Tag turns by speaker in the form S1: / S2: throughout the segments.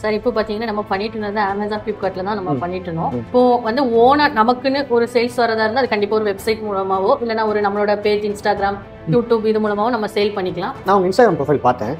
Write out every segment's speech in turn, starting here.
S1: Sir இப்போ பார்த்தீங்கன்னா நம்ம பண்ணிட்டு இருந்தது அமேசான் ஃப்ளிப்கார்ட்ல தான் நம்ம பண்ணிட்டு இருந்தோம். இப்போ வந்து ஓனா நமக்குன்னு ஒரு சேல்ஸ் வரதா இருந்தால் அது கண்டிப்பாக ஒரு வெப்சைட் மூலமாவோ இல்லைனா ஒரு நம்மளோட பேஜ் இன்ஸ்டாகிராம் யூடியூப் இது மூலமாகவும் நம்ம சேல் பண்ணிக்கலாம்.
S2: நான் உங்கள் இன்ஸ்டாகிராம் ப்ரொஃபைல் பார்த்தேன்.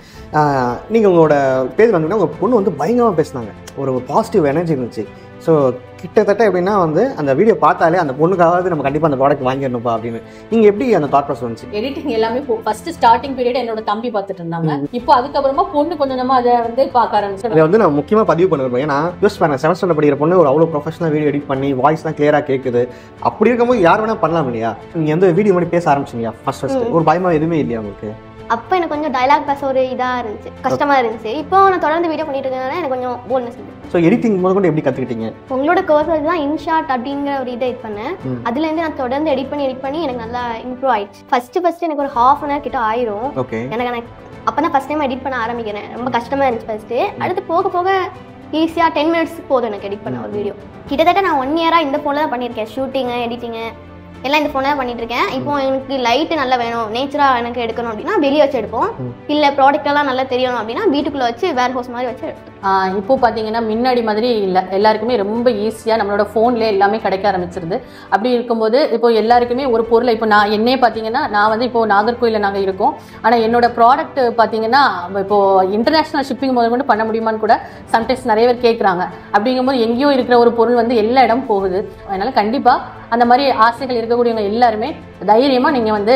S2: நீங்கள் உங்களோட பேஜ் வந்தீங்கன்னா உங்கள் பொண்ணு வந்து பயங்கரமாக பேசினாங்க. ஒரு பாசிட்டிவ் எனர்ஜி இருந்துச்சு. ஸோ கிட்டத்தட்ட எப்படின்னா வந்து அந்த வீடியோ பார்த்தாலே அந்த பொண்ணுக்காவது நம்ம கண்டிப்பாக அந்த ப்ராடக்ட் வாங்கிடணும்ப்பா அப்படின்னு. நீங்கள் எப்படி அந்த தாட் ப்ராசஸ் வந்துச்சு?
S1: எடிட்டிங் எல்லாமே ஃபர்ஸ்ட் ஸ்டார்டிங் பீரியட் என்னோட தம்பி பார்த்துட்டு இருந்தாங்க. இப்போ அதுக்கப்புறமா பொண்ணு கொஞ்சமா அதை வந்து பார்க்க ஆரம்பிச்சு.
S2: அதை வந்து நான் முக்கியமாக பதிவு பண்ணுவேன். ஏன்னா யோசிச்சு பாருங்க, செவன்த் ஸ்டாண்டர்ட் படிக்கிற பொண்ணு ஒரு அவ்வளோ ப்ரொஃபஷனல் வீடியோ எடிட் பண்ணி வாய்ஸ்லாம் கிளியராக கேட்குது. அப்படி இருக்கும்போது யார் வேணால் பண்ணலாம் இல்லையா? நீங்கள் வந்து வீடியோ மாதிரி பேச ஆரம்பிச்சிங்க ஃபர்ஸ்ட் ஒரு பயமாக எதுவுமே இல்லையா உங்களுக்கு?
S3: அப்போ எனக்கு கொஞ்சம் டைலாக் பேச ஒரு இதாக இருந்துச்சு, கஷ்டமாக இருந்துச்சு. இப்போ நான் தொடர்ந்து வீடியோ பண்ணிட்டு இருக்கனால எனக்கு கொஞ்சம் போல்னஸ் இருக்கு.
S2: ஸோ எடிட்டிங் முதல்கொண்டு எப்படி கற்றுக்கிட்டீங்க?
S3: உங்களோட கோர்ஸ் வச்சு தான் இன்ஷாட் அப்படிங்கிற ஒரு இதை இது பண்ணேன். அதுலேருந்து நான் தொடர்ந்து எடிட் பண்ணி எனக்கு நல்லா இம்ப்ரூவ் ஆயிடுச்சு. ஃபர்ஸ்ட் எனக்கு ஒரு ஹாஃப் அன் ஹவர் கிட்ட ஆயிரும். எனக்கு அப்போ தான் ஃபர்ஸ்ட் டைம் எடிட் பண்ண ஆரம்பிக்கிறேன். ரொம்ப கஷ்டமாக இருந்துச்சு ஃபர்ஸ்ட்டு. அடுத்து போக போக ஈஸியாக 10 minutes போதும் எனக்கு எடிட் பண்ண ஒரு வீடியோ. கிட்டத்தட்ட நான் 1 year இந்த ஃபோனில் தான் பண்ணியிருக்கேன். ஷூட்டிங்கு எடிட்டிங்கு எல்லாம் இந்த ஃபோனில் தான் பண்ணிட்டு இருக்கேன். இப்போ எனக்கு லைட்டு நல்லா வேணும், நேச்சராக எனக்கு எடுக்கணும் அப்படின்னா வெளியே வச்சு எடுப்போம். இல்லை ப்ராடக்ட் எல்லாம் நல்லா தெரியணும் அப்படின்னா வீட்டுக்குள்ளே வச்சு வேர் ஹவுஸ் மாதிரி வச்சு எடுப்போம்.
S1: இப்போ பார்த்தீங்கன்னா முன்னாடி மாதிரி இல்லை, எல்லாருக்குமே ரொம்ப ஈஸியாக நம்மளோட ஃபோன்லேயே எல்லாமே கிடைக்க ஆரம்பிச்சிருது. அப்படி இருக்கும்போது இப்போ எல்லாருக்குமே ஒரு பொருளை இப்போ நான் என்னே பார்த்தீங்கன்னா நான் வந்து இப்போ நாகர்கோயிலில் நாங்கள் இருக்கோம். ஆனால் என்னோட ப்ராடக்ட் பார்த்தீங்கன்னா இப்போ இன்டர்நேஷ்னல் ஷிப்பிங் முதல் கொண்டு பண்ண முடியுமான்னு கூட சம்டைம்ஸ் நிறைய பேர் கேட்குறாங்க. அப்படிங்கும்போது எங்கேயோ இருக்கிற ஒரு பொருள் வந்து எல்லா இடம் போகுது. அதனால கண்டிப்பாக அந்த மாதிரி ஆசைகள் இருக்கக்கூடியவங்க எல்லாருமே தைரியமாக நீங்கள் வந்து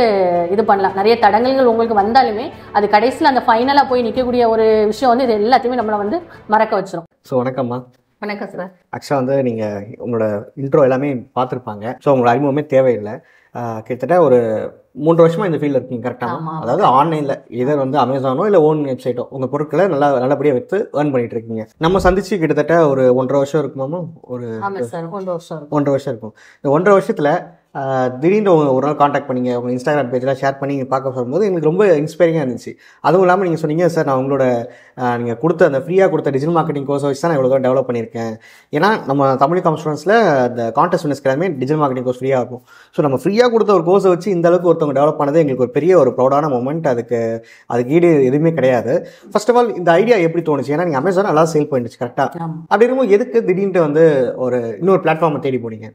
S1: இது பண்ணலாம். நிறைய தடங்கல்கள் உங்களுக்கு வந்தாலுமே அது கடைசியில் அந்த ஃபைனலாக போய் நிற்கக்கூடிய ஒரு விஷயம் வந்து இது எல்லாத்தையுமே நம்மளை வந்து மறக்க வச்சிரும்.
S2: ஸோ வணக்கம்மா.
S1: வணக்கம் சார்.
S2: ஆக்சுவலாக வந்து நீங்கள் உங்களோட இன்ட்ரோ எல்லாமே பார்த்துருப்பாங்க. ஸோ உங்களோட அறிமுகமே தேவையில்லை. கிட்டத்தட்ட ஒரு 3 வருஷமாக இந்த ஃபீல்டில் இருக்கீங்க கரெக்டாக? அதாவது ஆன்லைனில் எதர் வந்து அமேசானோ இல்லை ஓன் வெப்சைட்டோ உங்கள் பொருட்களை நல்லபடியாக விற்று ஏர்ன் பண்ணிட்டு இருக்கீங்க. நம்ம சந்திச்சு கிட்டத்தட்ட ஒரு 1.5 வருஷம் இருக்குமாமா? ஒரு 1.5 வருஷம் இருக்கும். இந்த 1.5 வருஷத்தில் திடீர்னு ஒரு நாள் காண்டாக்ட் பண்ணிங்க, உங்கள் இன்ஸ்டாகிராம் பேஜெலாம் ஷேர் பண்ணி பார்க்க சொல்லும்போது எங்களுக்கு ரொம்ப இன்ஸ்பைரிங்காக இருந்துச்சு. அதுவும் இல்லாமல் நீங்கள் சொன்னீங்க, சார் நான் உங்களோட நீங்கள் கொடுத்த அந்த ஃப்ரீயாக கொடுத்த டிஜிட்டல் மார்க்கெட்டிங் கோர்ஸை வச்சு தான் நான் இவ்வளோ டெவலப் பண்ணியிருக்கேன். ஏன்னா நம்ம தமிழ் கான்ஃபரன்ஸில் அந்த கான்டெஸ்ட் வின்னர்ஸ்க்கு எல்லாமே டிஜிட்டல் மார்க்கெட்டிங் கோர்ஸ் ஃப்ரீயாக இருக்கும். ஸோ நம்ம ஃப்ரீயாக கொடுத்த ஒரு கோர்ஸை வச்சு இந்த அளவுக்கு ஒருத்தவங்க டெவலப் பண்ணது எங்களுக்கு ஒரு பெரிய ஒரு ப்ரௌடான மூமெண்ட். அதுக்கு ஈடு எதுவுமே கிடையாது. ஃபர்ஸ்ட் ஆஃப் ஆல் இந்த ஐடியா எப்படி தோணுச்சு? ஏன்னா நீங்கள் அமேசான் நல்லா சேல் பண்ணிடுச்சு கரெக்டாக. அப்படி இருக்கும்போது எதுக்கு திடீர்னு வந்து ஒரு இன்னொரு பிளாட்ஃபார்மை தேடி போனீங்க?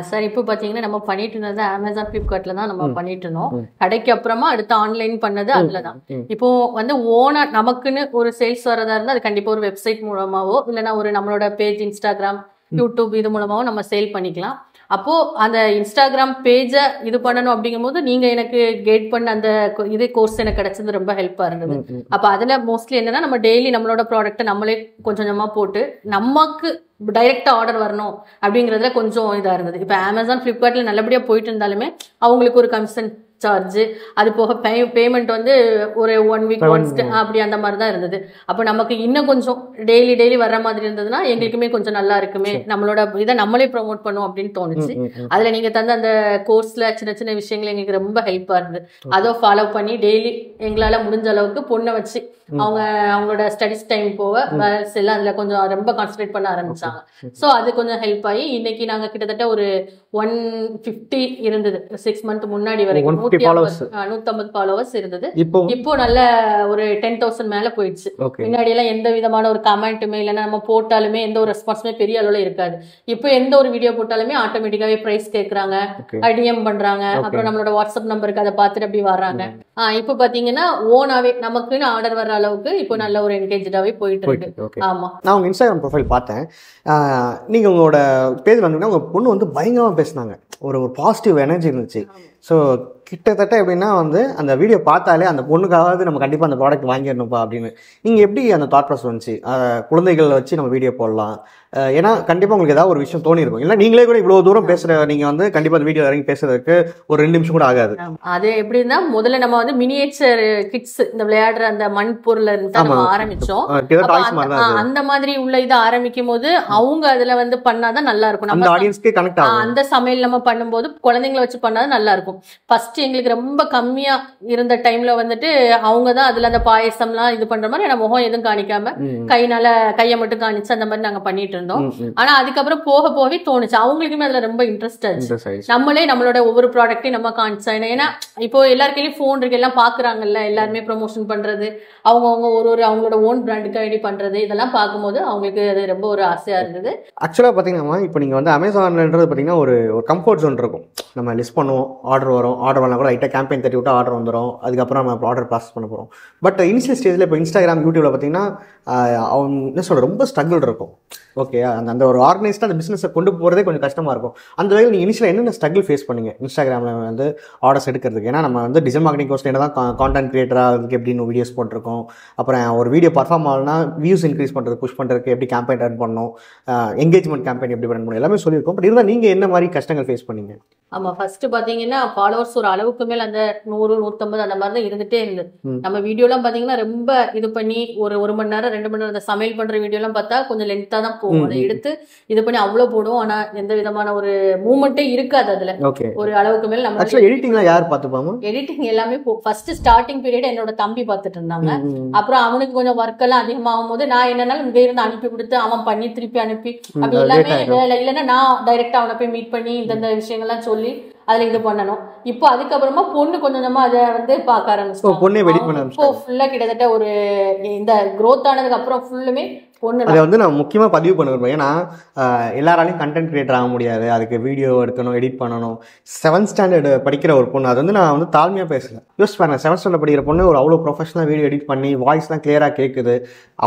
S1: சார் இப்போ பார்த்தீங்கன்னா நம்ம பண்ணிட்டு இருந்தது அமேசான் ஃப்ளிப்கார்ட்ல தான் நம்ம பண்ணிட்டு இருந்தோம். கடைக்கு அப்புறமா அடுத்து ஆன்லைன் பண்ணது அதில் தான். இப்போ வந்து ஓனா நமக்குன்னு ஒரு சேல்ஸ் வரதா இருந்தால் அது கண்டிப்பாக ஒரு வெப்சைட் மூலமாவோ இல்லைனா ஒரு நம்மளோட பேஜ் இன்ஸ்டாகிராம் யூடியூப் இது மூலமாகவும் நம்ம சேல் பண்ணிக்கலாம். அப்போது அந்த இன்ஸ்டாகிராம் பேஜை இது பண்ணணும் அப்படிங்கும்போது நீங்கள் எனக்கு கைட் பண்ண அந்த இது கோர்ஸ் எனக்கு கிடைச்சது ரொம்ப ஹெல்ப்பாக இருந்தது. அப்போ அதில் மோஸ்ட்லி என்னென்னா நம்ம டெய்லி நம்மளோட ப்ராடக்ட்டை நம்மளே கொஞ்சம் கொஞ்சமாக போட்டு நமக்கு டைரெக்டாக ஆர்டர் வரணும் அப்படிங்கிறதுல கொஞ்சம் இதாக இருந்தது. இப்போ அமேசான் ஃப்ளிப்கார்ட்டில் நல்லபடியாக போயிட்டு இருந்தாலுமே அவங்களுக்கு ஒரு கமிஷன் சார்ஜு, அது போக பேமெண்ட் வந்து ஒரு 1 week ஒன்ஸ் அப்படி அந்த மாதிரி தான் இருந்தது. அப்போ நமக்கு இன்னும் கொஞ்சம் டெய்லி வர்ற மாதிரி இருந்ததுன்னா எங்களுக்குமே கொஞ்சம் நல்லா இருக்குமே, நம்மளோட இதை நம்மளே ப்ரொமோட் பண்ணுவோம் அப்படின்னு தோணுச்சு. அதில் நீங்கள் தந்த அந்த கோர்ஸில் சின்ன சின்ன விஷயங்கள் எங்களுக்கு ரொம்ப ஹெல்ப்பாக இருந்தது. அதை ஃபாலோ பண்ணி டெய்லி எங்களால் முடிஞ்ச அளவுக்கு பொண்ணை வச்சு அவங்களோட ஸ்டடிஸ் டைம் போக வேல்ஸ் எல்லாம் அதில் கொஞ்சம் ரொம்ப கான்சன்ட்ரேட் பண்ண ஆரம்பிச்சாங்க. ஸோ அது கொஞ்சம் ஹெல்ப் ஆகி இன்னைக்கு நாங்கள் கிட்டத்தட்ட ஒரு 150 இருந்தது 6 months முன்னாடி வரைக்கும் 150 ஃபாலோவர்ஸ் இருந்தது. இப்போ நல்ல ஒரு 10,000 மேல போயிடுச்சு. முன்னாடி எல்லாம் எந்த விதமான ஒரு கமெண்ட்டுமே இல்லைன்னா நம்ம போட்டாலுமே எந்த ஒரு ரெஸ்பான்ஸுமே பெரிய அளவுல இருக்காது. இப்போ எந்த ஒரு வீடியோ போட்டாலுமே ஆட்டோமேட்டிக்காவே பிரைஸ் கேட்கறாங்க, டிஎம் பண்றாங்க, அப்புறம் நம்மளோட வாட்ஸ்அப் நம்பருக்கு அதை பார்த்துட்டு அப்படி வர்றாங்க. இப்போ பாத்தீங்கன்னா ஓனாவே நமக்குன்னு ஆர்டர் வர்ற அளவுக்கு இப்போ நல்ல ஒரு என்கேஜாவே போயிட்டு இருக்கு. ஆமா,
S2: நான் உங்க இன்ஸ்டாகிராம் ப்ரொஃபைல் பார்த்தேன். நீங்க உங்களோட பேஜ் வந்தீங்கன்னா உங்க பொண்ணு வந்து பயங்கரமா பேசினாங்க. ஒரு பாசிட்டிவ் எனர்ஜி இருந்துச்சு. ஸோ கிட்டத்தட்ட எப்படின்னா வந்து அந்த வீடியோ பார்த்தாலே அந்த பொண்ணுக்காவது நம்ம கண்டிப்பாக அந்த ப்ராடக்ட் வாங்கிடணும்ப்பா அப்படின்னு. நீங்கள் எப்படி அந்த தாட் ப்ராசஸ் வந்துச்சு? குழந்தைகளை வச்சு நம்ம வீடியோ போடலாம், ஏன்னா கண்டிப்பாக உங்களுக்கு ஏதாவது ஒரு விஷயம் தோணி இருக்கும். இல்லை நீங்களே கூட இவ்வளோ தூரம் பேசுகிற நீங்கள் வந்து கண்டிப்பாக அந்த வீடியோ இறங்கி பேசுறதுக்கு ஒரு 2 நிமிஷம் கூட ஆகாது.
S1: அது எப்படின்னா முதல்ல நம்ம வந்து மினியேச்சர் கிட்ஸ் இந்த விளையாடுற அந்த மண் பொருள்ல இருந்து தான் நம்ம ஆரம்பிச்சோம். அந்த மாதிரி உள்ள இதை ஆரம்பிக்கும் போது அவங்க அதுல வந்து பண்ணாதான் நல்லா இருக்கும். நம்ம ஆடியன்ஸ்க்கு கனெக்ட் ஆகும். அந்த சமையல் நம்ம பண்ணும்போது குழந்தைங்களை வச்சு பண்ணாதான் நல்லா இருக்கும். ஃபர்ஸ்ட் எங்களுக்கு ரொம்ப கம்மியா இருந்த டைம்ல வந்துட்டு அவங்க தான் அதுல அந்த பாயசம்லாம் இது பண்ற மாதிரி நம்ம முகம் எதுவும் காணிக்காம கையை மட்டும் காணிச்சு அந்த மாதிரி நாங்க பண்ணிட்டு இருந்தோம். ஆனா அதுக்கப்புறம் போக போகவே தோணுச்சு அவங்களுக்குமே அதுல ரொம்ப இன்ட்ரெஸ்ட் ஆச்சு. நம்மளே நம்மளோட ஒவ்வொரு ப்ராடக்ட்டையும் நம்ம காணிச்சா, ஏன்னா இப்போ எல்லாருக்கையும் போன் இருக்கு, எல்லாம் பாக்குறாங்கல்ல, எல்லாருமே ப்ரொமோஷன் பண்றது, அவங்கவுங்க ஒரு அவங்களோட ஓன் பிராண்டுக்கு ஐடி பண்றது, இதெல்லாம் பார்க்கும்போது அவங்களுக்கு அது ரொம்ப ஒரு ஆசையா இருந்தது.
S2: ஆக்சுவலா பாத்தீங்கன்னா இப்போ நீங்க வந்து அமேசான்ன்றது பாத்தீங்கன்னா ஒரு கம்ஃபர்ட் ஜோன் இருக்கும். நம்ம லிஸ்ட் பண்ணுவோம், ஆர்டர் வரும், ஆர்டர் பண்ணால் கூட லைட்டாக கேம்பெயின் தட்டி விட்டு ஆர்டர் வந்துடும், அதுக்கப்புறம் நம்ம ஆர்டர் ப்ராசஸ் பண்ண போகிறோம். பட் இனிஷியல் ஸ்டேஜில் இப்போ இன்ஸ்டாகிராம் யூடியூப்ல பார்த்தீங்கன்னா அவங்க என்ன சொல்கிற ரொம்ப ஸ்ட்ரகிள் இருக்கும். ஓகே, அந்த ஒரு ஆர்கனைஸ்டாக அந்த பிஸ்னஸை கொண்டு போகிறதே கொஞ்சம் கஷ்டமாக இருக்கும். அந்த வகையில் நீங்கள் இனிஷியலாக என்னென்ன ஸ்ட்ரகிள் ஃபேஸ் பண்ணீங்க இன்ஸ்டாகிராமில் வந்து ஆர்டர்ஸ் எடுக்கிறதுக்கு? ஏன்னா நம்ம வந்து டிஜிட்டல் மார்க்கெட்டிங் கோர்ஸ் என்ன தான் கான்டென்ட் கிரியேட்டராக அதுக்கு எப்படின்னு வீடியோஸ் போட்டிருக்கோம், அப்புறம் ஒரு வீடியோ பர்ஃபார்ம் ஆகணும்னா வியூஸ் இன்க்ரீஸ் பண்ணுறது, புஷ் பண்ணுறதுக்கு எப்படி கேம்பெயின் ரன் பண்ணணும், எங்கேஜ்மெண்ட் கேம்பெயின் எப்படி ரன் பண்ணணும், எல்லாமே சொல்லியிருக்கோம். பட் இருந்தால் நீங்கள் என்ன மாதிரி கஷ்டங்கள் ஃபேஸ் பண்ணீங்க?
S1: ஆமா, ஃபர்ஸ்ட் பாத்தீங்கன்னா ஃபாலோவர்ஸ் ஒரு அளவுக்கு மேல அந்த 100-150 அந்த மாதிரி தான் இருந்துட்டே இருந்தது. நம்ம வீடியோலாம் பாத்தீங்கன்னா ரொம்ப இது பண்ணி ஒரு மணி நேரம் 2 மணி நேரம் அந்த சமையல் பண்ற வீடியோலாம் பார்த்தா கொஞ்சம் லென்த்தா தான் போகும். அதை எடுத்து இது பண்ணி அவ்வளவு போடுவோம், ஆனா எந்த விதமான ஒரு மூவ்மெண்ட்டே இருக்காது அதுல. ஒரு அளவுக்கு மேல நம்ம
S2: எடிட்டிங்லாம் யார் பார்த்துப்பாங்க?
S1: எடிட்டிங் எல்லாமே ஃபர்ஸ்ட் ஸ்டார்டிங் பீரியட் என்னோட தம்பி பார்த்துட்டு இருந்தாங்க. அப்புறம் அவனுக்கு கொஞ்சம் ஒர்க் எல்லாம் அதிகமாகும் போது நான் என்னன்னாலும் இங்க இருந்து அனுப்பி கொடுத்து அவன் பண்ணி திருப்பி அனுப்பி அப்படி எல்லாமே வேலை இல்லைன்னா நான் டைரக்டா அவனை போய் மீட் பண்ணி இந்த விஷயங்கள்லாம் சொல்லி அதுல இது பண்ணணும். இப்போ அதுக்கப்புறமா பொண்ணு கொஞ்சமா அதை வந்து பார்க்க ஆரம்பிச்சோம். ஃபுல்லா கிட்டத்தட்ட ஒரு இந்த growth ஆனதுக்கு அப்புறம் ஃபுல்லுமே
S2: அதை வந்து நான் முக்கியமாக பதிவு பண்ண விரும்புவேன். ஏன்னா எல்லாராலையும் கண்டென்ட் கிரியேட்டர் ஆக முடியாது, அதுக்கு வீடியோ எடுக்கணும், எடிட் பண்ணணும். 7th ஸ்டாண்டர்ட் படிக்கிற ஒரு பொண்ணு, அது வந்து நான் வந்து தாழ்மையாக பேசலை, யோசிச்சு பாருங்க. 7th ஸ்டாண்டர்ட் படிக்கிற பொண்ணு ஒரு அவ்வளோ ப்ரொஃபஷனலாக வீடியோ எடிட் பண்ணி வாய்ஸ்லாம் கிளியராக கேட்குது.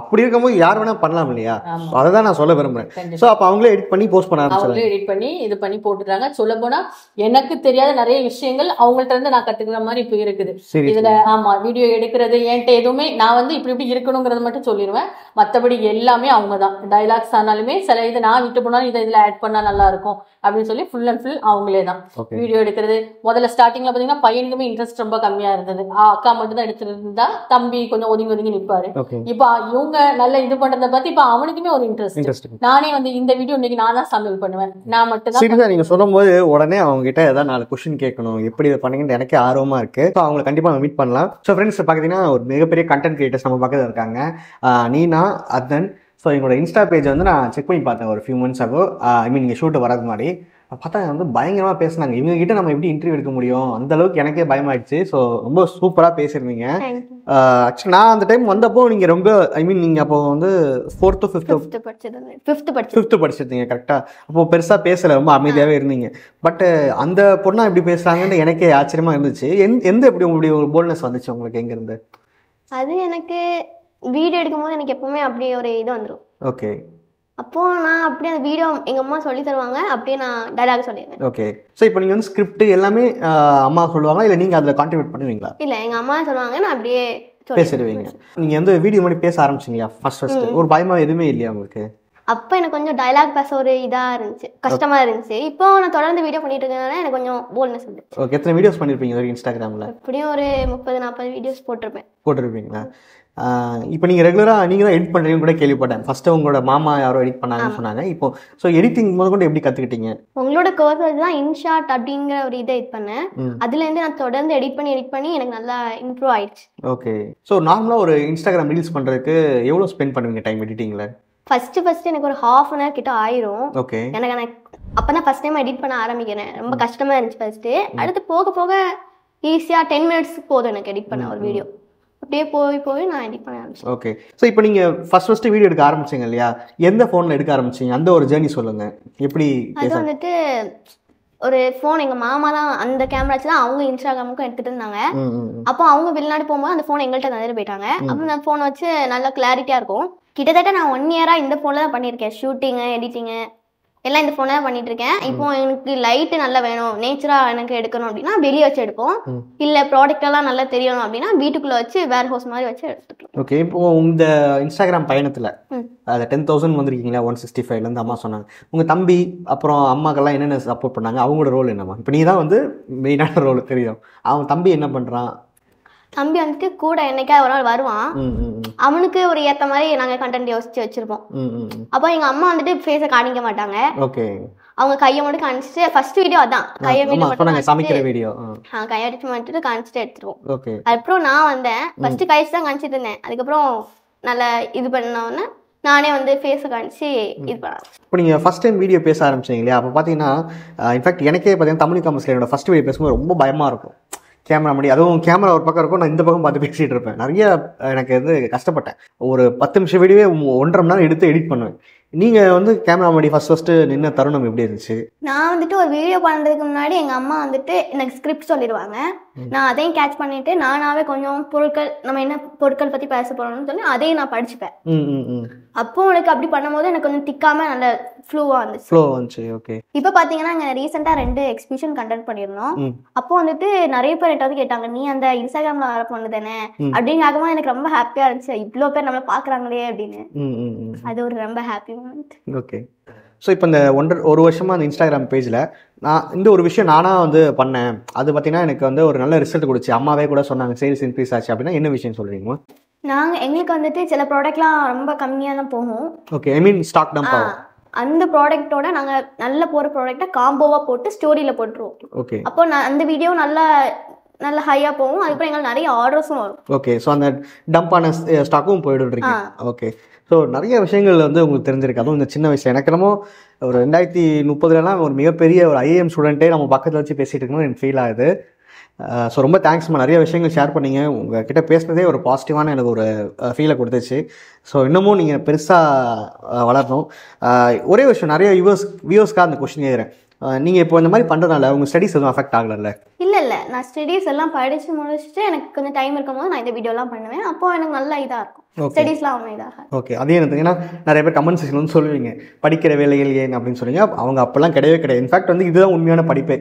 S2: அப்படி இருக்கும்போது யார் வேணா பண்ணலாம் இல்லையா? அதை தான் நான் சொல்ல விரும்புறேன். ஸோ அப்போ அவங்களே எடிட் பண்ணி போஸ்ட் பண்ண ஆரம்பிச்சாங்க,
S1: எடிட் பண்ணி இது பண்ணி போட்டுட்டாங்க. சொல்ல போனா எனக்கு தெரியாத நிறைய விஷயங்கள் அவங்கள்ட்ட இருந்து நான் கத்துக்கிற மாதிரி இப்போ இருக்குது இதுல. ஆமா, வீடியோ எடுக்கிறது என்கிட்ட எதுவுமே நான் வந்து இப்படி இருக்கணுங்கிறது மட்டும் சொல்லிடுவேன், மற்றபடி எல்லாமே அவங்க தான். டைலாக்ஸ் ஆனாலுமே சில இது நான் விட்டு போனாலும் இதை இதுல ஆட் பண்ணா நல்லா இருக்கும் அப்படின்னு சொல்லி ஃபுல் அண்ட் ஃபுல் அவங்களே தான் வீடியோ எடுக்கிறது. முதல்ல ஸ்டார்டிங்ல பாத்தீங்கன்னா பையனுக்குமே இன்ட்ரெஸ்ட் ரொம்ப கம்மியா இருந்தது, அக்கா மட்டும் தான் எடுத்துட்டு இருந்தா, தம்பி கொஞ்சம் ஒதுங்கி நிற்பாரு. இப்ப இவங்க நல்ல இது பண்றதை பத்தி இப்ப அவனுக்குமே ஒரு இன்ட்ரெஸ்ட். நானே வந்து இந்த வீடியோ இன்னைக்கு நான் தான் சமையல் பண்ணுவேன், நான் மட்டும் தான்.
S2: நீங்க சொல்லும் போது உடனே அவங்க கிட்ட ஏதாவது 4 கொஸ்டின் கேட்கணும், எப்படி இதை பண்ணீங்கன்னு எனக்கே ஆர்வமா இருக்கு. ஸோ அவங்களை கண்டிப்பா மீட் பண்ணலாம். ஸோ ஃப்ரெண்ட்ஸ் பாத்தீங்கன்னா ஒரு மிகப்பெரிய கண்டென்ட் கிரியேட்டர்ஸ் நம்ம பக்கத்துல இருக்காங்க, நீனா, அதன். ஸோ எங்களோட இன்ஸ்டா பேஜ் வந்து நான் செக் பண்ணி பார்த்தேன் ஒரு ஃபியூ மந்த்ஸ் ஆகோ. நீங்கள் ஷூட்டு வரது மாதிரி பார்த்தா வந்து பயங்கரமாக பேசினாங்க. இவங்ககிட்ட நம்ம எப்படி இன்டர்வியூ எடுக்க முடியும், அந்த அளவுக்கு எனக்கே பயமாயிடுச்சு. ஸோ ரொம்ப சூப்பராக பேசியிருந்தீங்க. ஆக்சுவலி நான் அந்த டைம் வந்தப்போ நீங்கள் ரொம்ப நீங்கள் அப்போ வந்து 4th 5th படிச்சிருந்தீங்க கரெக்டாக. அப்போ பெருசாக பேசலை, ரொம்ப அமைதியாகவே இருந்தீங்க. பட் அந்த பொண்ணா எப்படி பேசுகிறாங்கன்னு எனக்கே ஆச்சரியமாக இருந்துச்சு. எந்த எப்படி உங்களுடைய ஒரு போல்ட்னஸ் வந்துச்சு உங்களுக்கு எங்கேருந்து?
S3: அது எனக்கு வீடியோ எடுக்கும்போது எனக்கு எப்பவுமே அப்படியே ஒரு இது வந்துடும்.
S2: ஓகே,
S3: அப்போ நான் அப்படியே அந்த வீடியோ எங்க அம்மா சொல்லி தருவாங்க, அப்படியே நான் டைலாக் சொல்லிடுவேன்.
S2: ஓகே. ஸோ இப்போ நீங்கள் வந்து ஸ்கிரிப்ட் எல்லாமே அம்மா சொல்லுவாங்க, இல்லை நீங்கள் அதில் கான்ட்ரிபியூட் பண்ணுவீங்களா?
S3: இல்லை, எங்க அம்மா சொல்லுவாங்க, நான் அப்படியே
S2: பேசிடுவீங்க. நீங்கள் வந்து வீடியோ மாதிரி பேச ஆரம்பிச்சிங்களா ஃபர்ஸ்ட்? ஒரு பயமா எதுவுமே இல்லையா உங்களுக்கு?
S3: அப்போ எனக்கு கொஞ்சம் டைலாக் பேச ஒரு இதாக இருந்துச்சு, கஷ்டமா இருந்துச்சு. இப்போ நான் தொடர்ந்து வீடியோ பண்ணிட்டு இருக்கனால எனக்கு கொஞ்சம் போல்ட்னஸ் வந்து.
S2: ஓகே, எத்தனை வீடியோஸ் பண்ணியிருப்பீங்க இன்ஸ்டாகிராமில்?
S3: எப்படியும் ஒரு 30-40 வீடியோஸ் போட்டிருப்பீங்களா?
S2: இப்போ நீங்கள் ரெகுலராக நீங்கள் தான் எடிட் பண்ணுறீங்கன்னு கூட கேள்விப்பட்டேன். ஃபர்ஸ்ட்டு உங்களோட மாமா யாரோ எடிட் பண்ணாங்கன்னு சொன்னாங்க. இப்போ ஸோ எடிட்டிங் முதற்கொண்டு எப்படி கற்றுக்கிட்டீங்க?
S3: உங்களோட கோர்ஸ் தான் இன்ஷாட் அப்படிங்கிற ஒரு இதை எடிட் பண்ணேன். அதுலேருந்து நான் தொடர்ந்து எடிட் பண்ணி எனக்கு நல்லா இம்ப்ரூவ் ஆயிடுச்சு.
S2: ஓகே. ஸோ நார்மலாக ஒரு இன்ஸ்டாகிராம் ரீல்ஸ் பண்ணுறதுக்கு எவ்வளோ ஸ்பெண்ட் பண்ணுவீங்க டைம் எடிட்டிங்கில்?
S3: ஃபர்ஸ்ட் எனக்கு ஒரு 1/2 hour கிட்ட ஆயிரும்.
S2: ஓகே.
S3: எனக்கு அப்பதான் ஃபர்ஸ்ட் டைம் எடிட் பண்ண ஆரம்பிக்கிறேன், ரொம்ப கஷ்டமா இருந்துச்சு ஃபர்ஸ்ட். அடுத்து போக ஈஸியா 10 minutes போதும் எனக்கு எடிட் பண்ண ஒரு வீடியோ. அப்படியே போய் நான் எடிட் பண்ண ஆரம்பிச்சேன்.
S2: ஓகே. ஸோ இப்போ நீங்கள் ஃபர்ஸ்ட் வீடியோ எடுக்க ஆரம்பிச்சிங்க இல்லையா, எந்த ஃபோனில் எடுக்க ஆரம்பிச்சிங்க, அந்த ஒரு ஜேர்னி சொல்லுங்க. எப்படி?
S3: அது வந்துட்டு ஒரு ஃபோன் எங்கள் மாமா தான் அந்த கேமரா வச்சு தான் அவங்க இன்ஸ்டாகிராமுக்கும் எடுத்துகிட்டு இருந்தாங்க. அப்போ அவங்க வெளிநாடு போகும்போது அந்த ஃபோன் எங்கள்கிட்ட தந்துட்டு போயிட்டாங்க. அப்போ அந்த ஃபோனை வச்சு நல்லா கிளாரிட்டியாக இருக்கும். கிட்டத்தட்ட நான் 1 year இந்த ஃபோனில் தான் பண்ணியிருக்கேன். ஷூட்டிங்கு, எடிட்டிங்கு எல்லாம் இந்த ஃபோனில் தான் பண்ணிட்டு இருக்கேன். இப்போ எனக்கு லைட்டு நல்லா வேணும், நேச்சராக எனக்கு எடுக்கணும் அப்படின்னா வெளியே வச்சு எடுப்போம். இல்லை ப்ராடக்ட் எல்லாம் நல்லா தெரியணும் அப்படின்னா வீட்டுக்குள்ளே வச்சு வேர் ஹவுஸ் மாதிரி வச்சு எடுத்துக்கலாம்.
S2: ஓகே. இப்போ இந்த இன்ஸ்டாகிராம் பயணத்தில் அதில் 10,000 வந்திருக்கீங்களா? 165 அம்மா சொன்னாங்க. உங்கள் தம்பி அப்புறம் அம்மாக்கெல்லாம் என்னென்ன சப்போர்ட் பண்ணாங்க, அவங்களோட ரோல் என்னம்மா? இப்போ நீ தான் வந்து மெயினான ரோல் தெரியும். அவன் தம்பி என்ன பண்ணுறான்?
S3: தம்பி வந்துட்டு கூட என்னைக்கா ஒரு நாள் வருவான். அவனுக்கு ஒரு ஏத்த மாதிரி நாங்க கண்டென்ட் யோசிச்சு வச்சிருப்போம். அப்போ எங்க அம்மா வந்துட்டு ஃபேஸை காணிக்க மாட்டாங்க. அவங்க கையை மட்டும் காணிச்சிட்டு ஃபர்ஸ்ட் வீடியோ அதான் கையை
S2: சமைக்கிற வீடியோ
S3: கையை அடிச்சு மட்டும் காணிச்சிட்டு எடுத்துருவோம். அதுக்கப்புறம் நான் வந்தேன். ஃபர்ஸ்ட் கைச்சு தான் காணிச்சிட்டு இருந்தேன். அதுக்கப்புறம் நல்லா இது பண்ணோன்னே நானே வந்து ஃபேஸை காணிச்சு இது பண்ணேன்.
S2: இப்போ நீங்கள் ஃபஸ்ட் டைம் வீடியோ பேச ஆரம்பிச்சிங்க இல்லையா? அப்போ பார்த்தீங்கன்னா இன்ஃபேக்ட் எனக்கே பார்த்தீங்கன்னா தமிழ் காமர்ஸில் என்னோட ஃபஸ்ட் வீடியோ பேசும்போது ரொம்ப பயமாக இருக்கும். கேமரா முன்னாடி, அதுவும் கேமரா ஒரு பக்கம் இருக்கும், நான் இந்த பக்கம் பார்த்து பேசிகிட்டு இருப்பேன். நிறைய எனக்கு வந்து கஷ்டப்பட்டேன். ஒரு 10 நிமிஷம் வீடியோவே 1.5 மணி நேரம் எடுத்து எடிட் பண்ணுவேன். நீங்கள் வந்து கேமரா முன்னாடி ஃபஸ்ட்டு நின்ன தருணம் எப்படி இருந்துச்சு?
S3: நான் வந்துட்டு ஒரு வீடியோ பண்ணுறதுக்கு முன்னாடி எங்கள் அம்மா வந்துட்டு எனக்கு ஸ்கிரிப்ட் சொல்லிடுவாங்க. நான் அதையும் கேட்ச் பண்ணிட்டு நானாவே கொஞ்சம் பொருட்கள் நம்ம என்ன பொருட்கள் பற்றி பேச போகிறோம்னு சொல்லி அதையும் நான் படிச்சுப்பேன். அப்போ எனக்கு அப்படி பண்ணும்போது எனக்கு கொஞ்சம் திக்காம நல்ல ஃப்ளூவாக இருந்துச்சு.
S2: ஓகே.
S3: இப்போ பார்த்தீங்கன்னா நாங்கள் ரீசெண்டாக 2 எக்ஸிபிஷன் கண்டக்ட் பண்ணியிருந்தோம். அப்போ வந்துட்டு நிறைய பேர் என்கிட்ட வந்து கேட்டாங்க, நீ அந்த இன்ஸ்டாகிராமில் வர பொண்ணு தானே அப்படிங்காகமா எனக்கு ரொம்ப ஹாப்பியாக இருந்துச்சு. இவ்வளோ பேர் நம்மளை பார்க்குறாங்களே அப்படின்னு. அது ஒரு ரொம்ப ஹாப்பி மூமெண்ட்.
S2: ஓகே. ஸோ இப்போ இந்த 1 வருஷமாக அந்த இன்ஸ்டாகிராம் பேஜில் நான் இந்த ஒரு விஷயம் நானாக வந்து பண்ணேன், அது பார்த்தீங்கன்னா எனக்கு வந்து ஒரு நல்ல ரிசல்ட் கொடுச்சு, அம்மாவே கூட சொன்னாங்க சேல்ஸ் இன்க்ரீஸ் ஆச்சு அப்படின்னா என்ன விஷயம் சொல்கிறீங்க?
S3: எங்களுக்கு வந்துட்டு சில ப்ராடக்ட்லாம் ரொம்ப கம்மியாக தான் போகும்.
S2: ஓகே, ஐ மீன் ஸ்டாக் டம்ப் ஆகும்.
S3: அந்த ப்ராடக்ட்டோட நாங்கள் நல்ல போகிற ப்ராடக்டை காம்போவாக போட்டு ஸ்டோரியில் போட்டுருவோம்.
S2: ஓகே.
S3: அப்போ அந்த வீடியோ நல்ல ஹையாக போகும். அதுக்கப்புறம் எங்களுக்கு நிறைய ஆர்டர்ஸும் வரும்.
S2: ஓகே. ஸோ அந்த டம்பான ஸ்டாக்கும் போயிடுறீங்க. ஓகே. ஸோ நிறைய விஷயங்கள் வந்து உங்களுக்கு தெரிஞ்சிருக்கு, அதுவும் இந்த சின்ன வயசுல. எனக்கு என்னமோ ஒரு 2030 ஒரு மிகப்பெரிய ஒரு ஐஏஎம் ஸ்டூடெண்ட்டே நம்ம பக்கத்தில் வச்சு பேசிகிட்டு இருக்கணும் எனக்கு ஃபீல் ஆகுது. ஸோ ரொம்ப தேங்க்ஸ்மா, நிறைய விஷயங்கள் ஷேர் பண்ணிங்க. உங்ககிட்ட பேசுனதே ஒரு பாசிட்டிவான எனக்கு ஒரு ஃபீலை கொடுத்துச்சு. ஸோ இன்னமும் நீங்கள் பெருசாக வளரணும். ஒரே விஷயம், நிறைய வியூவர்ஸ்க்காக அந்த கொஸ்டின் கேட்குறேன். நீங்கள் இப்போ இந்த மாதிரி பண்ணுறதுனால உங்கள் ஸ்டடீஸ் எதுவும் அஃபெக்ட் ஆகல?
S3: இல்லை, நான் ஸ்டடீஸ் எல்லாம் படித்து முடிச்சுட்டு எனக்கு கொஞ்சம் டைம் இருக்கும் போது நான் இந்த வீடியோலாம் பண்ணுவேன். அப்போது எனக்கு நல்லா இதாக இருக்கும், ஸ்டடீஸ்லாம் ஒன்றும் இதாக.
S2: ஓகே. அதே எனக்கு ஏன்னா நிறைய பேர் கமெண்ட் செக்ஷன் வந்து சொல்லுவீங்க படிக்கிற வேலைகள் ஏன் அப்படின்னு சொல்லுவீங்க. அவங்க அப்போல்லாம் கிடையாது. இன்ஃபேக்ட் வந்து இதுதான் உண்மையான படிப்பே.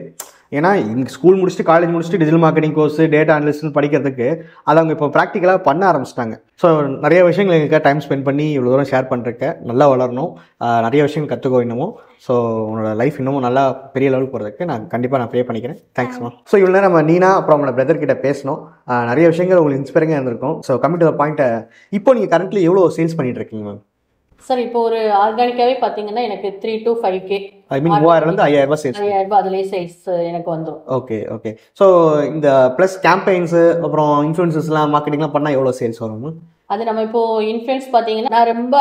S2: ஏன்னா இங்கே ஸ்கூல் முடிச்சுட்டு காலேஜ் முடிச்சுட்டு டிஜிட்டல் மார்க்கெட்டிங் கோர்ஸ் டேட்டா அனலிஸ்ட்னு படிக்கிறதுக்கு அதை அவங்க இப்போ ப்ராக்டிக்கலாக பண்ண ஆரம்பிச்சிட்டாங்க. ஸோ நிறைய விஷயங்கள் எங்களுக்கு டைம் ஸ்பெண்ட் பண்ணி இவ்வளோ தூரம் ஷேர் பண்ணுறக்க நல்லா வளரணும், நிறைய விஷயங்கள் கற்றுக்கோ இன்னமும். ஸோ உங்களோட லைஃப் இன்னமும் நல்லா பெரிய லெவலுக்கு போகிறதுக்கு நான் கண்டிப்பாக ப்ரே பண்ணிக்கிறேன். தேங்க்ஸ்மா. ஸோ இவ்வளோ நேரம் நம்ம நீனா அப்புறம் உங்களோட பிரதர் கிட்ட பேசணும், நிறைய விஷயங்கள் உங்களுக்கு இன்ஸ்பைரிங்காக இருந்திருக்கும். So coming to the point, இப்போ நீங்கள் கரண்ட்லி எவ்வளோ சேல்ஸ் பண்ணிட்டு இருக்கீங்க மேம்?
S1: சார் இப்போ ஒரு ஆர்கானிக்காவே பாத்தீங்கன்னா எனக்கு 3 to 5K,
S2: ஐ மீன் 3000 இருந்து 5000 சேல்ஸ்.
S1: 5000 அதுலயே சேல்ஸ் எனக்கு வந்துரும்.
S2: ஓகே. ஸோ இந்த ப்ளஸ் கேம்பெயின்ஸ் அப்புறம் இன்ஃப்ளூயன்சர்ஸ்லாம் மார்க்கெட்டிங்லாம் பண்ணால் எவ்வளோ சேல்ஸ் வரும்?
S1: அது நம்ம இப்போ இன்ஃப்ளூயன்ஸ் பார்த்தீங்கன்னா நான் ரொம்ப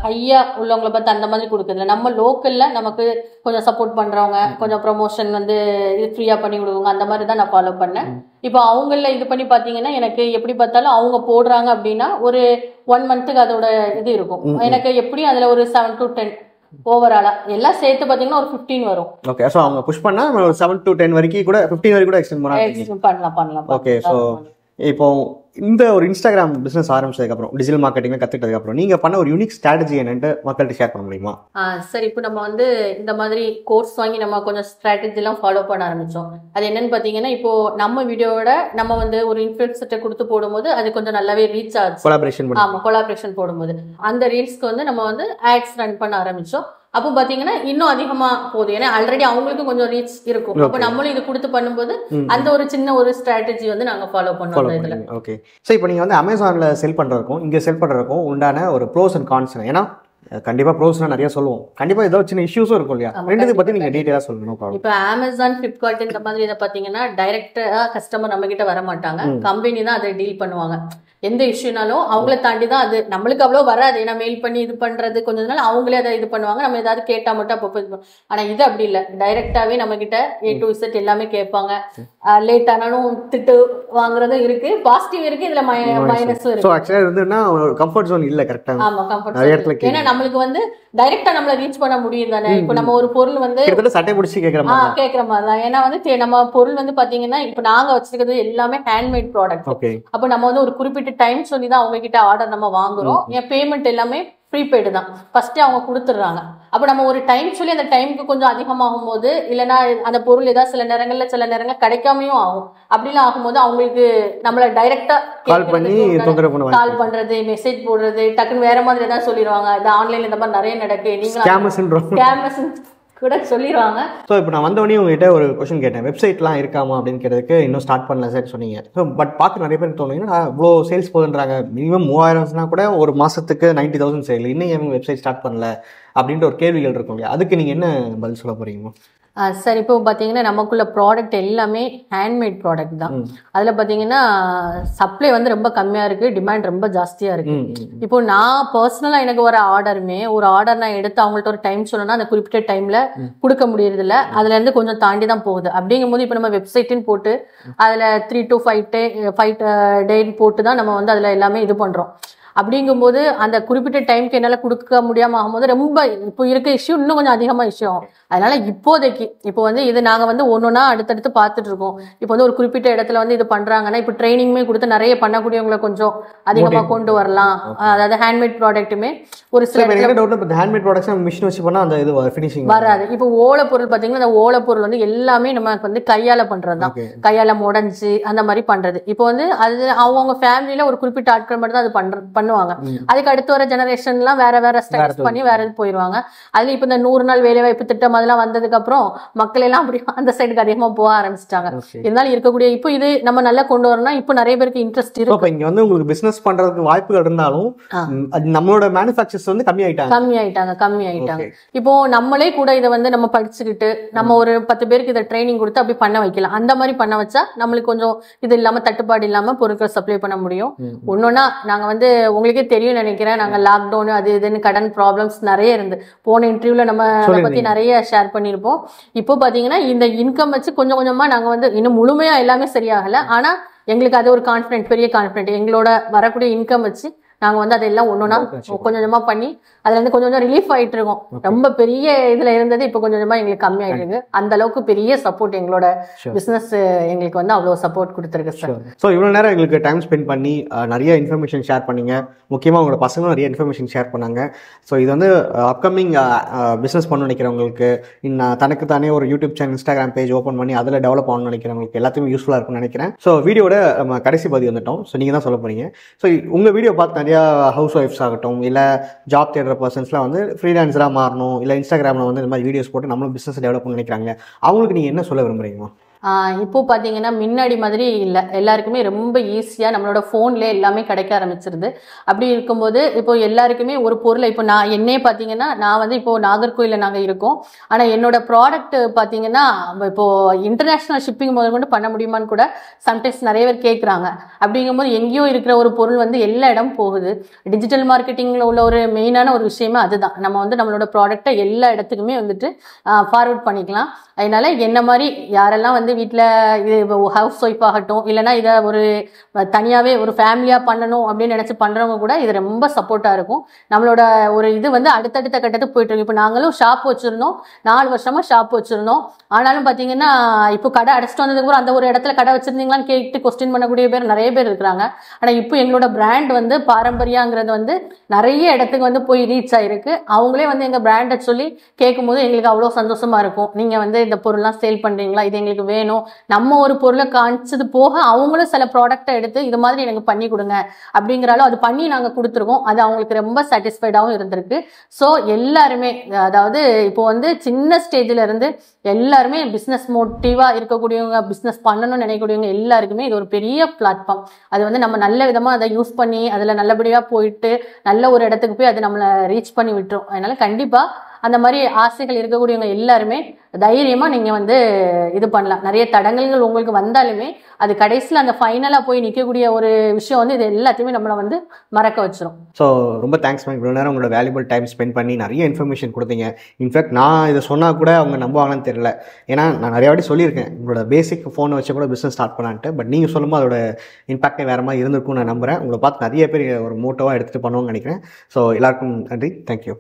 S1: ஹையா உள்ளவங்களை பார்த்து அந்த மாதிரி கொடுக்குறதில்ல. நம்ம லோக்கல்ல நமக்கு கொஞ்சம் சப்போர்ட் பண்றவங்க, கொஞ்சம் ப்ரொமோஷன் வந்து இது ஃப்ரீயா பண்ணி கொடுக்குங்க, அந்த மாதிரி தான் நான் ஃபாலோ பண்ணேன். இப்போ அவங்கள இது பண்ணி பார்த்தீங்கன்னா எனக்கு எப்படி பார்த்தாலும் அவங்க போடுறாங்க அப்படின்னா ஒரு 1 மந்த்துக்கு அதோட இது இருக்கும். எனக்கு எப்படியும் அதில் ஒரு 7 to 10 ஓவராலா எல்லாம் சேர்த்து பார்த்தீங்கன்னா ஒரு 15 வரும்.
S2: ஓகே. ஸோ அவங்க புஷ் பண்ணா ஒரு 7 to 10 வரைக்கும் கூட 15 வரைக்கும் கூட எக்ஸ்டெண்ட்
S1: பண்ணலாம்.
S2: ஓகே. ஸோ இப்போ இந்த ஒரு இன்ஸ்டாகிராம் பிசினஸ் ஆரம்பிச்சதுக்கப்புறம் டிஜிட்டல் மார்க்கெட்டிங்ல கத்துக்கிட்டதுக்கப்புறம் நீங்க பண்ண ஒரு யூனிக் ஸ்ட்ராட்டஜி என்னன்னு மக்கள்கிட்ட ஷேர் பண்ண முடியுமா?
S1: சார் இப்போ நம்ம வந்து இந்த மாதிரி கோர்ஸ் வாங்கி நம்ம கொஞ்சம் ஸ்ட்ராட்டஜி எல்லாம் ஃபாலோ பண்ண ஆரம்பிச்சோம். அது என்னன்னு பாத்தீங்கன்னா இப்போ நம்ம வீடியோவோட நம்ம வந்து ஒரு இன்ஃப்ளூயன்சர்ட்ட கொடுத்து போடும்போது அது கொஞ்சம் நல்லாவே ரீச் ஆச்சு. கொலாபரேஷன் போடும்போது அந்த ரீல்ஸ்க்கு வந்து நம்ம வந்து ஆட்ஸ் ரன் பண்ண ஆரம்பிச்சோம். அப்போ பாத்தீங்கன்னா இன்னும் அதிகமா போகுது, ஏன்னா ஆல்ரெடி அவங்களுக்கும் கொஞ்சம் ரீச் இருக்கும். அப்போ நம்மளும் இது கொடுத்து பண்ணும்போது அந்த ஒரு சின்ன ஒரு ஸ்ட்ராட்டஜி வந்து நாங்க ஃபாலோ பண்ணுவோம் இதுல.
S2: ஓகே. ஸோ இப்போ நீங்க வந்து அமேசான்ல செல் பண்றதுக்கும் இங்க செல் பண்றதுக்கும் உண்டான ஒரு ப்ரோஸ் அண்ட் கான்ஸ், ஏன்னா கண்டிப்பா ப்ரோஸ்னா நிறைய சொல்லுவோம், கண்டிப்பா ஏதோ சின்ன இஷ்யூஸும் இருக்கும் இல்லையா? ரெண்டு பத்தி நீங்க டீடைலா சொல்லணும்.
S1: இப்போ அமேசான், ஃபிளிப்கார்ட் இந்த மாதிரி இதை பாத்தீங்கன்னா டைரக்டா கஸ்டமர் நம்ம கிட்ட வர மாட்டாங்க, கம்பெனி தான் அதை டீல் பண்ணுவாங்க. எந்த இஷ்யூனாலும் அவங்கள தாண்டி தான் அது நம்மளுக்கு அவ்வளோ வராது, ஏன்னா மெயில் பண்ணி இது பண்றது கொஞ்சம் நாள் அவங்களே அதை இது பண்ணுவாங்க, நம்ம ஏதாவது கேட்டா மட்டும் அப்பப்போ இது பண்ணுவோம். ஆனா இது அப்படி இல்லை, டைரக்டாவே நம்ம கிட்ட A to Z எல்லாமே கேட்பாங்க. லேட் ஆனாலும் திட்டு வாங்குறதும் இருக்கு, பாசிட்டிவ் இருக்கு, இதுல மைனஸும் இருக்கு.
S2: சோ ஆக்சுவலா இருந்துன்னா கம்ஃபர்ட் ஜோன் இல்ல. கரெக்ட்டா?
S1: ஆமா, கம்ஃபர்ட் ஜோன். ஏன்னா நம்மளுக்கு வந்து டைரக்டா நம்மள ரீச் பண்ண முடியும் தானே. இப்போ நம்ம ஒரு பொருள் வந்து
S2: சட்டை பிடிச்சி கேட்கற
S1: மாதிரி தான். ஏன்னா வந்து நம்ம பொருள் வந்து பாத்தீங்கன்னா இப்போ நாங்க வச்சிருக்கிறது எல்லாமே ஹேண்ட்மேட் ப்ராடக்ட். அப்போ நம்ம வந்து ஒரு குறிப்பிட்ட டைம் சொல்லி தான் அவங்க கிட்ட ஆர்டர் நம்ம வாங்குறோம். என் பேமெண்ட் எல்லாமே ப்ரீபெய்டு தான், ஃபர்ஸ்டே அவங்க கொடுத்துட்றாங்க. அப்போ நம்ம ஒரு டைம் சொல்லி அந்த டைமுக்கு கொஞ்சம் அதிகமாகும் போது, இல்லைன்னா அந்த பொருள் ஏதாவது சில நேரங்கள் கிடைக்காமையும் ஆகும். அப்படிலாம் ஆகும்போது அவங்களுக்கு நம்மள டைரக்டா கால் பண்றது, மெசேஜ் போடுறது, டக்குன்னு வேற மாதிரி ஏதாவது சொல்லிடுவாங்க. இது ஆன்லைன்ல இந்த மாதிரி நிறைய நடக்கு, நீங்க கூட சொல்லிடுவாங்க.
S2: ஸோ இப்போ நான் வந்தோடனே உங்ககிட்ட ஒரு கொஸ்டின் கேட்டேன், வெப்சைட்லாம் இருக்காமா அப்படின்னு கேட்டதுக்கு இன்னும் ஸ்டார்ட் பண்ணல சார் சொன்னீங்க. ஸோ பட் பார்க்க நிறைய பேருக்கு தோணுங்கன்னா இவ்வளோ சேல்ஸ் போகுதுன்றாங்க, மினிமம் 3000 கூட ஒரு மாதத்துக்கு 90,000 சேல், இன்னும் ஏன் வெப்சைட் ஸ்டார்ட் பண்ணல அப்படின்ற ஒரு கேள்விகள் இருக்கும் இல்லையா, அதுக்கு நீங்கள் என்ன பதில் சொல்ல போகிறீங்க?
S1: சார் இப்போ பார்த்தீங்கன்னா நமக்குள்ள ப்ராடக்ட் எல்லாமே ஹேண்ட்மேட் ப்ராடக்ட் தான். அதில் பார்த்தீங்கன்னா சப்ளை வந்து ரொம்ப கம்மியாக இருக்குது, டிமாண்ட் ரொம்ப ஜாஸ்தியாக இருக்குது. இப்போ நான் பர்சனலாக எனக்கு வர ஆர்டருமே ஒரு ஆர்டர் நான் எடுத்து அவங்கள்ட்ட ஒரு டைம் சொல்லணும்னா அந்த குறிப்பிட்ட டைமில் கொடுக்க முடியறதில்ல, அதுலேருந்து கொஞ்சம் தாண்டி தான் போகுது. அப்படிங்கும்போது இப்போ நம்ம வெப்சைட்டுன்னு போட்டு அதில் 3 to 5 டேன்னு போட்டு தான் நம்ம வந்து அதில் எல்லாமே இது பண்ணுறோம். அப்படிங்கும்போது அந்த குறிப்பிட்ட டைமுக்கு என்னால் கொடுக்க முடியாமல் ஆகும்போது ரொம்ப இப்போ இருக்க இஷ்யூ இன்னும் கொஞ்சம் அதிகமாக இஷ்யூ ஆகும். அதனால இப்போதைக்கு இப்போ வந்து இது நாங்கள் வந்து ஒன்றா அடுத்தடுத்து பார்த்துட்டு இருக்கோம். இப்போ வந்து ஒரு குறிப்பிட்ட இடத்துல வந்து இது பண்ணுறாங்கன்னா இப்போ ட்ரைனிங்குமே கொடுத்து நிறைய பண்ணக்கூடியவங்களை கொஞ்சம் அதிகமாக கொண்டு வரலாம். அதாவது ஹேண்ட்மேட் ப்ராடக்ட்டுமே ஒரு சில
S2: ஹேண்ட்மேட் ப்ராடக்ட்ஸ் மிஷின் வச்சு பண்ணால் அந்த இது ஃபினிஷிங்
S1: வராது. இப்போ ஓலை பொருள் பார்த்தீங்கன்னா அந்த ஓலை பொருள் வந்து எல்லாமே நமக்கு வந்து கையால் பண்ணுறது தான், கையால் முடஞ்சி அந்த மாதிரி பண்ணுறது. இப்போ வந்து அது அவங்க ஃபேமிலியில் ஒரு குறிப்பிட்ட ஆட்கள் மட்டும் தான் அது பண்ணுவாங்க. அதுக்கு அடுத்து வர ஜெனரேஷன்லாம் வேற ஸ்டைல்ஸ் பண்ணி வேற இது போயிடுவாங்க. அதுல இப்ப இந்த 100 நாள் வேலைவாய்ப்பு திட்டம் அதெல்லாம் வந்ததுக்கு அப்புறம் மக்கள் எல்லாம் அப்படி அந்த சைடுக்கு அதிகமா போக ஆரம்பிச்சிட்டாங்க. இருந்தாலும் இருக்கக்கூடிய இப்போ இது நம்ம நல்லா கொண்டு வரணும்னா இப்போ நிறைய பேருக்கு இன்ட்ரெஸ்ட் இருக்கு.
S2: இங்க வந்து உங்களுக்கு பிசினஸ் பண்றதுக்கு வாய்ப்புகள் இருந்தாலும் நம்மளோட மேனுஃபேக்சர்ஸ் வந்து கம்மி ஆயிட்டாங்க. இப்போ நம்மளே கூட இதை வந்து நம்ம படிச்சுக்கிட்டு நம்ம ஒரு 10 பேருக்கு இதை ட்ரைனிங் கொடுத்து அப்படி பண்ண வைக்கலாம். அந்த மாதிரி பண்ண வச்சா நம்மளுக்கு கொஞ்சம் இது இல்லாம தட்டுப்பாடு இல்லாம பொருட்கள் சப்ளை பண்ண முடியும். ஒன்னொன்னா நாங்க வந்து உங்களுக்கே தெரியும் நினைக்கிறேன், நாங்க லாக்டவுன் அது இதுன்னு கடன் ப்ராப்ளம்ஸ் நிறைய இருந்து போன இன்டர்வியூல நம்ம அதை பத்தி நிறைய ஷேர் பண்ணியிருப்போம். இப்போ பாத்தீங்கன்னா இந்த இன்கம் வச்சு கொஞ்சம் கொஞ்சமா நாங்க வந்து இன்னும் முழுமையா எல்லாமே சரியாகல, ஆனா எங்களுக்கு அது ஒரு கான்ஃபிடென்ட், பெரிய கான்ஃபிடென்ட். எங்களோட வரக்கூடிய இன்கம் வச்சு நாங்க வந்து அதெல்லாம் ஒன்னொன்னா கொஞ்சம் கொஞ்சமா பண்ணி அதுல இருந்து கொஞ்சம் கொஞ்சம் ரிலீஃப் ஆயிட்டு இருக்கோம். ரொம்ப பெரிய இதுல இருந்தது இப்போ கொஞ்சம் கொஞ்சமா எங்களுக்கு கம்மி ஆயிட்டு இருக்கு. அந்த அளவுக்கு பெரிய சப்போர்ட் எங்களோட பிசினஸ் எங்களுக்கு வந்து அவ்வளவு சப்போர்ட் கொடுத்துருக்கு சார். ஸோ இவ்வளவு நேரம் எங்களுக்கு டைம் ஸ்பெண்ட் பண்ணி நிறைய இன்ஃபர்மேஷன் ஷேர் பண்ணீங்க. முக்கியமா உங்களோட பசங்களும் நிறைய இன்ஃபர்மேஷன் ஷேர் பண்ணாங்க. ஸோ இது வந்து அப்கமிங் பிசினஸ் பண்ண நினைக்கிறவங்களுக்கு, தனக்கு தானே ஒரு YouTube channel, Instagram page open பண்ணி அதில் டெவலப் ஆகணும்னு நினைக்கிறவங்களுக்கு எல்லாத்தையுமே யூஸ்ஃபுல்லாக இருக்கும்னு நினைக்கிறேன். ஸோ வீடியோட நம்ம கடைசி பகுதி வந்துட்டோம். ஸோ நீங்கள் தான் சொல்ல போறீங்க. ஸோ உங்கள் வீடியோ பார்த்து நிறையா ஹவுஸ் ஒய்ஃப்ஸ் ஆகட்டும், இல்லை ஜாப் தேடுற பர்சன்ஸ்லாம் வந்து ஃப்ரீலான்ஸராக மாறணும், இல்லை இன்ஸ்டாகிராமில் வந்து இந்த மாதிரி வீடியோஸ் போட்டு நம்மளும் பிஸ்னஸ் டெவலப் பண்ண நினைக்கிறாங்க, அவங்களுக்கு நீங்கள் என்ன சொல்ல விரும்புறீங்க?
S1: இப்போ பார்த்தீங்கன்னா முன்னாடி மாதிரி இல்லை, எல்லாருக்குமே ரொம்ப ஈஸியாக நம்மளோட ஃபோன்லேயே எல்லாமே கிடைக்க ஆரம்பிச்சிருது. அப்படி இருக்கும்போது இப்போ எல்லாருக்குமே ஒரு பொருளை இப்போ நான் என்னே பார்த்தீங்கன்னா நான் வந்து இப்போ நாகர்கோயிலில் நாங்கள் இருக்கோம், ஆனால் என்னோட ப்ராடக்ட் பார்த்தீங்கன்னா இப்போ இன்டர்நேஷ்னல் ஷிப்பிங் முதல் கொண்டு பண்ண முடியுமான்னு கூட சம்டைம்ஸ் நிறைய பேர் கேட்குறாங்க. அப்படிங்கும்போது எங்கேயோ இருக்கிற ஒரு பொருள் வந்து எல்லா இடம் போகுது. டிஜிட்டல் மார்க்கெட்டிங்கில் உள்ள ஒரு மெயினான ஒரு விஷயமே அதுதான். நம்ம வந்து நம்மளோட ப்ராடக்டை எல்லா இடத்துக்குமே வந்துட்டு ஃபார்வர்ட் பண்ணிக்கலாம். அதனால என்ன மாதிரி யாரெல்லாம் வந்து வீட்டில் இது ஹவுஸ் ஒய்ஃப் ஆகட்டும், இல்லைனா இதை ஒரு தனியாகவே ஒரு ஃபேமிலியாக பண்ணணும் அப்படின்னு நினச்சி பண்ணுறவங்க கூட இது ரொம்ப சப்போர்ட்டாக இருக்கும். நம்மளோட ஒரு இது வந்து அடுத்தடுத்த கட்டத்துக்கு போயிட்டுருக்கு. இப்போ நாங்களும் ஷாப் வச்சுருந்தோம், 4 வருஷமாக ஷாப் வச்சுருந்தோம். ஆனாலும் பார்த்தீங்கன்னா இப்போ கடை அடைச்சிட்டு வந்ததுக்கப்புறம் அந்த ஒரு இடத்துல கடை வச்சுருந்தீங்களான்னு கேட்டு கொஸ்டின் பண்ணக்கூடிய பேர் நிறைய பேர் இருக்கிறாங்க. ஆனால் இப்போ எங்களோட பிராண்ட் வந்து பாரம்பரியாங்கிறது வந்து நிறைய இடத்துக்கு வந்து போய் ரீச் ஆகிருக்கு. அவங்களே வந்து எங்கள் பிராண்டை சொல்லி கேட்கும்போது எங்களுக்கு அவ்வளோ சந்தோஷமாக இருக்கும். நீங்கள் வந்து இந்த பொருள்லாம் சேல் பண்ணுறீங்களா, இது எங்களுக்கு வேணும், நம்ம ஒரு பொருளை காமிச்சது போக அவங்களும் சில ப்ராடக்டை எடுத்து இது மாதிரி எனக்கு பண்ணி கொடுங்க அப்படிங்கிறாலும் அது பண்ணி நாங்கள் கொடுத்துருக்கோம். அது அவங்களுக்கு ரொம்ப சாட்டிஸ்ஃபைடாகவும் இருந்திருக்கு. ஸோ எல்லாருமே அதாவது இப்போ வந்து சின்ன ஸ்டேஜில் இருந்து எல்லாருமே பிஸ்னஸ் மோட்டிவாக இருக்கக்கூடியவங்க, பிஸ்னஸ் பண்ணணும்னு நினைக்கக்கூடியவங்க எல்லாருக்குமே இது ஒரு பெரிய பிளாட்ஃபார்ம். அது வந்து நம்ம நல்ல விதமாக அதை யூஸ் பண்ணி அதில் நல்லபடியாக போயிட்டு நல்ல ஒரு இடத்துக்கு போய் அதை நம்மளை ரீச் பண்ணி விட்டுரும். அதனால கண்டிப்பாக அந்த மாதிரி ஆசைகள் இருக்கக்கூடியவங்க எல்லாருமே தைரியமாக நீங்கள் வந்து இது பண்ணலாம். நிறைய தடங்கல்கள் உங்களுக்கு வந்தாலுமே அது கடைசியில் அந்த ஃபைனலாக போய் நிற்கக்கூடிய ஒரு விஷயம் வந்து இது எல்லாத்தையுமே நம்மளை வந்து மறக்க வச்சிரும்.
S2: ஸோ ரொம்ப தேங்க்ஸ் மேம், இவ்வளோ நேரம் உங்களோட வேல்யூபிள் டைம் ஸ்பெண்ட் பண்ணி நிறைய இன்ஃபர்மேஷன் கொடுத்தீங்க. இன்ஃபேக்ட் நான் இதை சொன்னால் கூட அவங்க நம்புவாங்கன்னு தெரியல, ஏன்னா நான் நிறைய வாட்டி சொல்லியிருக்கேன் உங்களோட பேசிக் ஃபோனை வச்சு கூட பிஸ்னஸ் ஸ்டார்ட் பண்ணான்ட்டு. பட் நீங்கள் சொல்லும்போது அதோட இம்பாக்டே வேறு மாதிரி இருந்திருக்கும்னு நான் நம்புகிறேன். உங்களை பார்த்து நிறைய பேர் ஒரு மோட்டோவாக எடுத்துகிட்டு பண்ணுவோம்னு நினைக்கிறேன். ஸோ எல்லாருக்கும் நன்றி. தேங்க்யூ.